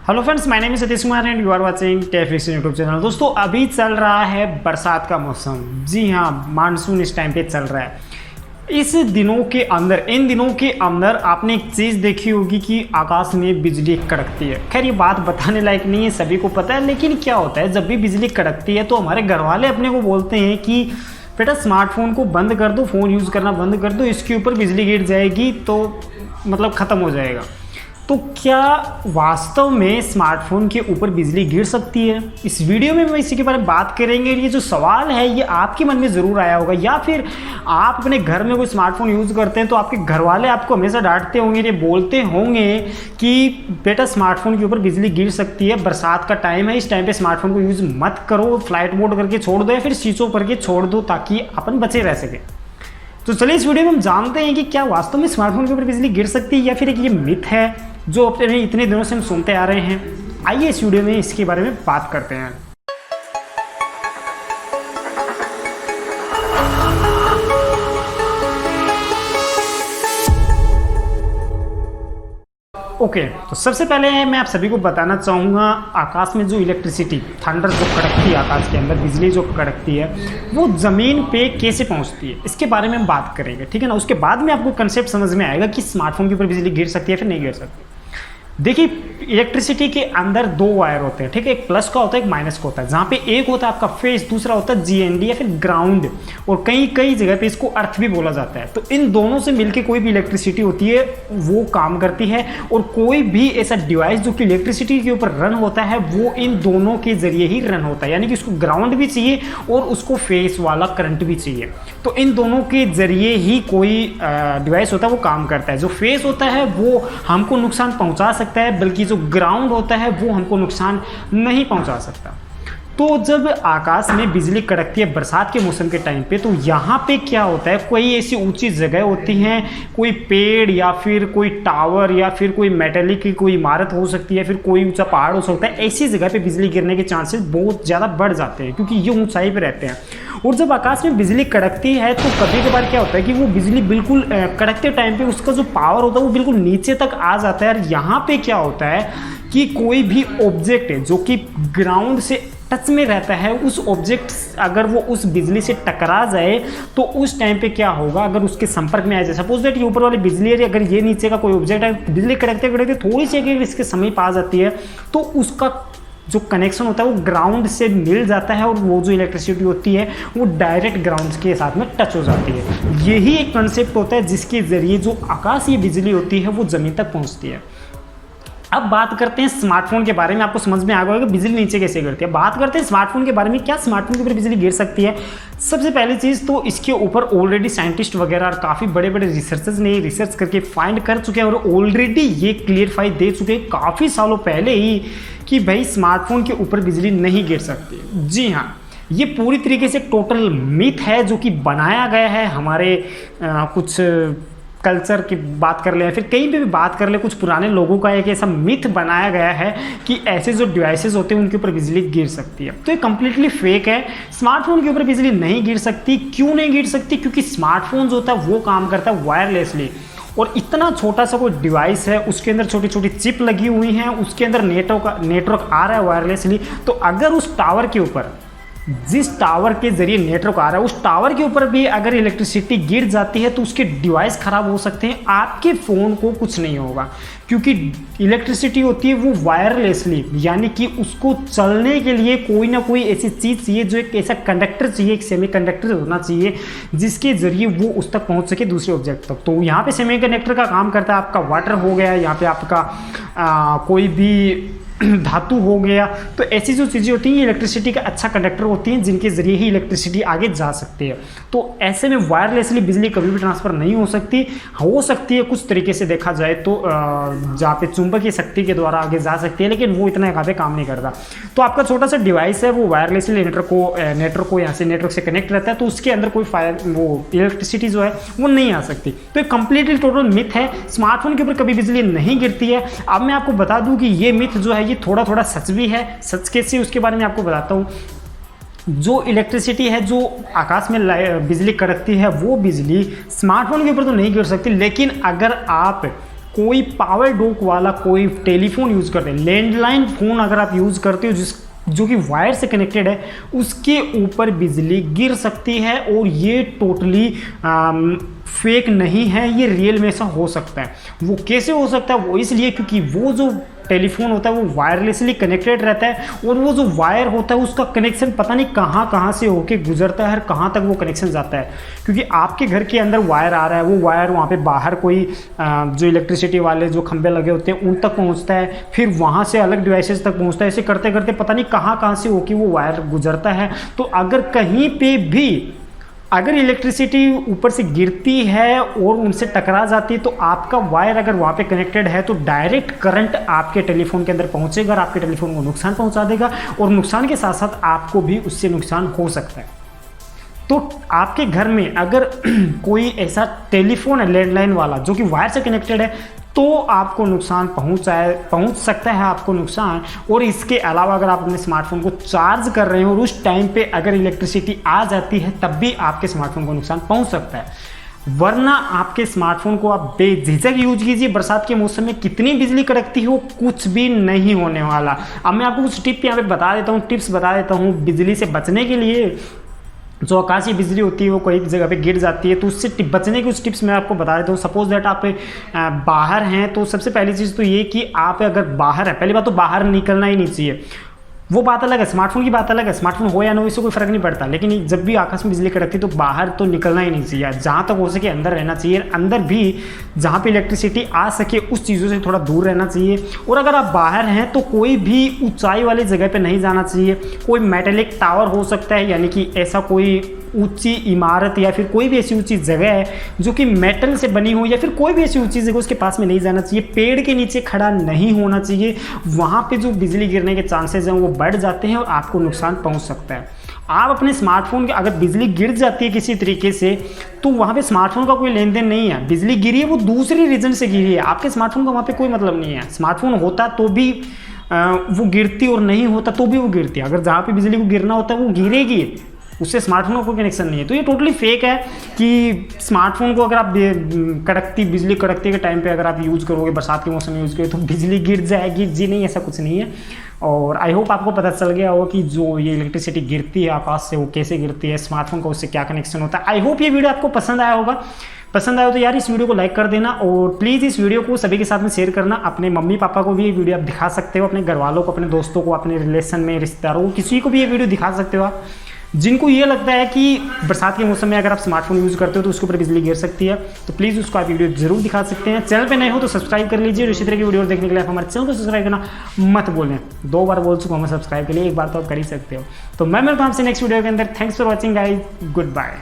Hello friends, my name is Satish Kumar and you are watching tech fix YouTube channel. दोस्तों, अभी चल रहा है बरसात का मौसम। जी हाँ, मानसून इस टाइम पे चल रहा है। इन दिनों के अंदर आपने एक चीज़ देखी होगी कि आकाश में बिजली कड़कती है। खैर, ये बात बताने लायक नहीं है, सभी को पता है। लेकिन क्या होता है, जब भी बिजली कड़कती है तो हमारे घर वाले अपने को बोलते हैं कि बेटा स्मार्टफोन को बंद कर दो, फ़ोन यूज़ करना बंद कर दो, इसके ऊपर बिजली गिर जाएगी तो मतलब ख़त्म हो जाएगा। तो क्या वास्तव में स्मार्टफोन के ऊपर बिजली गिर सकती है? इस वीडियो में हम इसी के बारे में बात करेंगे। ये जो सवाल है ये आपके मन में ज़रूर आया होगा, या फिर आप अपने घर में कोई स्मार्टफोन यूज़ करते हैं तो आपके घर वाले आपको हमेशा डांटते होंगे, ये बोलते होंगे कि बेटा स्मार्टफोन के ऊपर बिजली गिर सकती है, बरसात का टाइम है, इस टाइम पर स्मार्टफोन को यूज़ मत करो, फ्लाइट मोड करके छोड़ दो या फिर स्विच ऑफ करके छोड़ दो ताकि अपन बचे रह सके। तो चलिए इस वीडियो में हम जानते हैं कि क्या वास्तव में स्मार्टफोन के ऊपर बिजली गिर सकती है या फिर एक ये मिथ है जो अपने इतने दिनों से हम सुनते आ रहे हैं। आइए इस वीडियो में इसके बारे में बात करते हैं। ओके, तो सबसे पहले मैं आप सभी को बताना चाहूँगा, आकाश में जो इलेक्ट्रिसिटी, थंडर जो कड़कती है आकाश के अंदर, बिजली जो कड़कती है वो ज़मीन पे कैसे पहुँचती है, इसके बारे में हम बात करेंगे, ठीक है ना। उसके बाद में आपको कंसेप्ट समझ में आएगा कि स्मार्टफोन के ऊपर बिजली गिर सकती है फिर नहीं गिर सकती। देखिए, इलेक्ट्रिसिटी के अंदर दो वायर होते हैं, ठीक है। एक प्लस का होता है, एक माइनस का होता है। जहाँ पे एक होता है आपका फेस, दूसरा होता है जीएनडी या फिर ग्राउंड, और कई जगह पे इसको अर्थ भी बोला जाता है। तो इन दोनों से मिलके कोई भी इलेक्ट्रिसिटी होती है वो काम करती है, और कोई भी ऐसा डिवाइस जो कि इलेक्ट्रिसिटी के ऊपर रन होता है वो इन दोनों के जरिए ही रन होता है। यानी कि उसको ग्राउंड भी चाहिए और उसको फेस वाला करंट भी चाहिए। तो इन दोनों के जरिए ही कोई डिवाइस होता है वो काम करता है। जो फेस होता है वो हमको नुकसान पहुँचा सकता है, बल्कि जो ग्राउंड होता है वो हमको नुकसान नहीं पहुंचा सकता। तो जब आकाश में बिजली कड़कती है बरसात के मौसम के टाइम पे, तो यहाँ पे क्या होता है, कोई ऐसी ऊंची जगह होती है, कोई पेड़ या फिर कोई टावर या फिर कोई मेटलिक की कोई इमारत हो सकती है, फिर कोई ऊंचा पहाड़ हो सकता है। ऐसी जगह पे बिजली गिरने के चांसेस बहुत ज़्यादा बढ़ जाते हैं क्योंकि ये ऊंचाई पे रहते हैं। और जब आकाश में बिजली कड़कती है तो कभी कभार क्या होता है कि वो बिजली बिल्कुल कड़कते टाइम पे उसका जो पावर होता है वो बिल्कुल नीचे तक आ जाता है। और यहाँ पे क्या होता है कि कोई भी ऑब्जेक्ट है जो कि ग्राउंड से टच में रहता है, उस ऑब्जेक्ट अगर वो उस बिजली से टकरा जाए तो उस टाइम पे क्या होगा, अगर उसके संपर्क में आ जाए, सपोज दैट ये ऊपर वाली बिजली है, अगर ये नीचे का कोई ऑब्जेक्ट है, बिजली कड़कते कड़कते थोड़ी सी अगर इसके समीप आ जाती है तो उसका जो कनेक्शन होता है वो ग्राउंड से मिल जाता है और वो जो इलेक्ट्रिसिटी होती है वो डायरेक्ट ग्राउंड के साथ में टच हो जाती है। यही एक कंसेप्ट होता है जिसके जरिए जो आकाशीय बिजली होती है वो ज़मीन तक पहुंचती है। अब बात करते हैं स्मार्टफोन के बारे में। आपको समझ में आ गया कि बिजली नीचे कैसे गिरती है। बात करते हैं स्मार्टफोन के बारे में, क्या स्मार्टफोन के ऊपर बिजली गिर सकती है। सबसे पहली चीज़ तो इसके ऊपर ऑलरेडी साइंटिस्ट वगैरह और काफ़ी बड़े बड़े रिसर्चर्स ने रिसर्च करके फाइंड कर चुके हैं और ऑलरेडी ये क्लियरफाई दे चुके हैं काफ़ी सालों पहले ही कि भाई स्मार्टफोन के ऊपर बिजली नहीं गिर सकती। जी हाँ, ये पूरी तरीके से टोटल मिथ है जो कि बनाया गया है हमारे कुछ कल्चर की बात कर ले या फिर कहीं पे भी बात कर ले, कुछ पुराने लोगों का एक ऐसा मिथ बनाया गया है कि ऐसे जो डिवाइसेस होते हैं उनके ऊपर बिजली गिर सकती है। तो ये कंप्लीटली फेक है। स्मार्टफोन के ऊपर बिजली नहीं गिर सकती। क्यों नहीं गिर सकती? क्योंकि स्मार्टफोन जो होता है वो काम करता है वायरलेसली, और इतना छोटा सा कोई डिवाइस है, उसके अंदर छोटी छोटी चिप लगी हुई हैं, उसके अंदर नेटवर्क आ रहा है वायरलेसली। तो अगर उस टावर के ऊपर, जिस टावर के जरिए नेटवर्क आ रहा है, उस टावर के ऊपर भी अगर इलेक्ट्रिसिटी गिर जाती है तो उसके डिवाइस खराब हो सकते हैं, आपके फ़ोन को कुछ नहीं होगा। क्योंकि इलेक्ट्रिसिटी होती है वो वायरलेसली, यानी कि उसको चलने के लिए कोई ना कोई ऐसी चीज़ चाहिए, जो एक ऐसा कंडक्टर चाहिए, एक सेमीकंडक्टर होना चाहिए जिसके जरिए वो उस तक पहुंच सके, दूसरे ऑब्जेक्ट तक। तो यहाँ पे सेमीकंडक्टर का काम करता है आपका वाटर हो गया, यहाँ पे आपका कोई भी धातु हो गया। तो ऐसी जो चीज़ें होती हैं इलेक्ट्रिसिटी का अच्छा कंडक्टर होती हैं जिनके जरिए ही इलेक्ट्रिसिटी आगे जा सकती है। तो ऐसे में वायरलेसली बिजली कभी भी ट्रांसफ़र नहीं हो सकती है कुछ तरीके से देखा जाए तो, जहाँ पे चुंबकीय शक्ति के द्वारा आगे जा सकती है, लेकिन वो इतना यहाँ पे काम नहीं करता। तो आपका छोटा सा डिवाइस है वो वायरलेसली नेटवर्क को यहाँ से नेटवर्क से कनेक्ट रहता है, तो उसके अंदर कोई वो इलेक्ट्रिसिटी जो है वो नहीं आ सकती। तो एक कंप्लीटली टोटल मिथ है। स्मार्टफोन के ऊपर कभी बिजली नहीं गिरती है। अब मैं आपको बता दूँ कि ये मिथ जो है ये थोड़ा थोड़ा सच भी है। सच कैसे, उसके बारे में आपको बताता हूँ। जो इलेक्ट्रिसिटी है, जो आकाश में बिजली कड़कती है, वो बिजली स्मार्टफोन के ऊपर तो नहीं गिर सकती, लेकिन अगर आप कोई पावर डोक वाला कोई टेलीफोन यूज़ करते हैं, लैंडलाइन फ़ोन अगर आप यूज़ करते हो जो कि वायर से कनेक्टेड है, उसके ऊपर बिजली गिर सकती है। और ये टोटली फेक नहीं है, ये रियल में ऐसा हो सकता है। वो कैसे हो सकता है? वो इसलिए क्योंकि वो जो टेलीफोन होता है वो वायरलेसली कनेक्टेड रहता है, और वो जो वायर होता है उसका कनेक्शन पता नहीं कहाँ से होके गुजरता है और कहाँ तक वो कनेक्शन जाता है। क्योंकि आपके घर के अंदर वायर आ रहा है, वो वायर वहाँ पे बाहर कोई जो इलेक्ट्रिसिटी वाले जो खंभे लगे होते हैं उन तक पहुँचता है, फिर वहाँ से अलग डिवाइसेस तक पहुँचता है। ऐसे करते करते पता नहीं कहाँ से होके वो वायर गुजरता है। तो अगर कहीं पे भी अगर इलेक्ट्रिसिटी ऊपर से गिरती है और उनसे टकरा जाती है, तो आपका वायर अगर वहाँ पे कनेक्टेड है तो डायरेक्ट करंट आपके टेलीफोन के अंदर पहुँचेगा और आपके टेलीफोन को नुकसान पहुँचा देगा, और नुकसान के साथ साथ आपको भी उससे नुकसान हो सकता है। तो आपके घर में अगर कोई ऐसा टेलीफोन है लैंडलाइन वाला जो कि वायर से कनेक्टेड है, तो आपको नुकसान पहुंच सकता है आपको नुकसान। और इसके अलावा अगर आप अपने स्मार्टफोन को चार्ज कर रहे हो और उस टाइम पे अगर इलेक्ट्रिसिटी आ जाती है, तब भी आपके स्मार्टफोन को नुकसान पहुंच सकता है। वरना आपके स्मार्टफोन को आप बेझिझक यूज कीजिए। बरसात के मौसम में कितनी बिजली कड़कती हो, कुछ भी नहीं होने वाला। अब मैं आपको कुछ टिप यहाँ पे बता देता हूँ, टिप्स बता देता हूँ बिजली से बचने के लिए। जो आकाशीय बिजली होती है वो कोई जगह पे गिर जाती है, तो उससे बचने की कुछ टिप्स मैं आपको बता देता हूँ। सपोज दैट आप बाहर हैं, तो सबसे पहली चीज़ तो ये कि आप अगर बाहर है, पहली बात तो बाहर निकलना ही नहीं चाहिए। वो बात अलग है, स्मार्टफोन की बात अलग है, स्मार्टफोन हो या ना हो इससे कोई फर्क नहीं पड़ता, लेकिन जब भी आकाश में बिजली कड़कती है तो बाहर तो निकलना ही नहीं चाहिए। जहाँ तक हो सके अंदर रहना चाहिए, अंदर भी जहाँ पे इलेक्ट्रिसिटी आ सके उस चीज़ों से थोड़ा दूर रहना चाहिए। और अगर आप बाहर हैं तो कोई भी ऊंचाई वाली जगह पे नहीं जाना चाहिए। कोई मेटेलिक टावर हो सकता है, यानी कि ऐसा कोई ऊंची इमारत या फिर कोई भी ऐसी ऊंची जगह है जो कि मेटल से बनी हो, या फिर कोई भी ऐसी ऊंची जगह उसके पास में नहीं जाना चाहिए। पेड़ के नीचे खड़ा नहीं होना चाहिए, वहाँ पे जो बिजली गिरने के चांसेस हैं वो बढ़ जाते हैं और आपको नुकसान पहुँच सकता है। आप अपने स्मार्टफोन के अगर बिजली गिर जाती है किसी तरीके से, तो वहाँ पे स्मार्टफोन का कोई लेन देन नहीं है। बिजली गिरी है वो दूसरी रीजन से गिरी है, आपके स्मार्टफोन का वहाँ पे कोई मतलब नहीं है। स्मार्टफोन होता तो भी वो गिरती और नहीं होता तो भी वो गिरती। अगर जहाँ पे बिजली को गिरना होता है वो गिरेगी, उससे स्मार्टफोन का कोई कनेक्शन नहीं है। तो ये टोटली फेक है कि स्मार्टफोन को अगर आप बिजली कड़कती के टाइम पे अगर आप यूज़ करोगे, बरसात के मौसम में यूज़ करोगे तो बिजली गिर जाएगी। जी नहीं, ऐसा कुछ नहीं है। और आई होप आपको पता चल गया होगा कि जो ये इलेक्ट्रिसिटी गिरती है आकाश से वो कैसे गिरती है, स्मार्टफोन का उससे क्या कनेक्शन होता है। आई होप ये वीडियो आपको पसंद आया होगा। पसंद आया तो यार इस वीडियो को लाइक कर देना, और प्लीज़ इस वीडियो को सभी के साथ में शेयर करना। अपने मम्मी पापा को भी ये वीडियो आप दिखा सकते हो, अपने घर वालों को, अपने दोस्तों को, अपने रिलेशन में रिश्तेदारों को, किसी को भी ये वीडियो दिखा सकते हो आप, जिनको ये लगता है कि बरसात के मौसम में अगर आप स्मार्टफोन यूज़ करते हो तो उसके ऊपर बिजली गिर सकती है। तो प्लीज़ उसको आप वीडियो जरूर दिखा सकते हैं। चैनल पे नए हो तो सब्सक्राइब कर लीजिए, और इसी तरह की वीडियो देखने के लिए आप हमारे चैनल को सब्सक्राइब करना मत भूलें। 2 बार बोल चुका हूँ मैं सब्सक्राइब के लिए, एक बार तो आप कर ही सकते हो। तो मैं मिलता हूँ आपसे नेक्स्ट वीडियो के अंदर। Thanks for watching guys, good bye.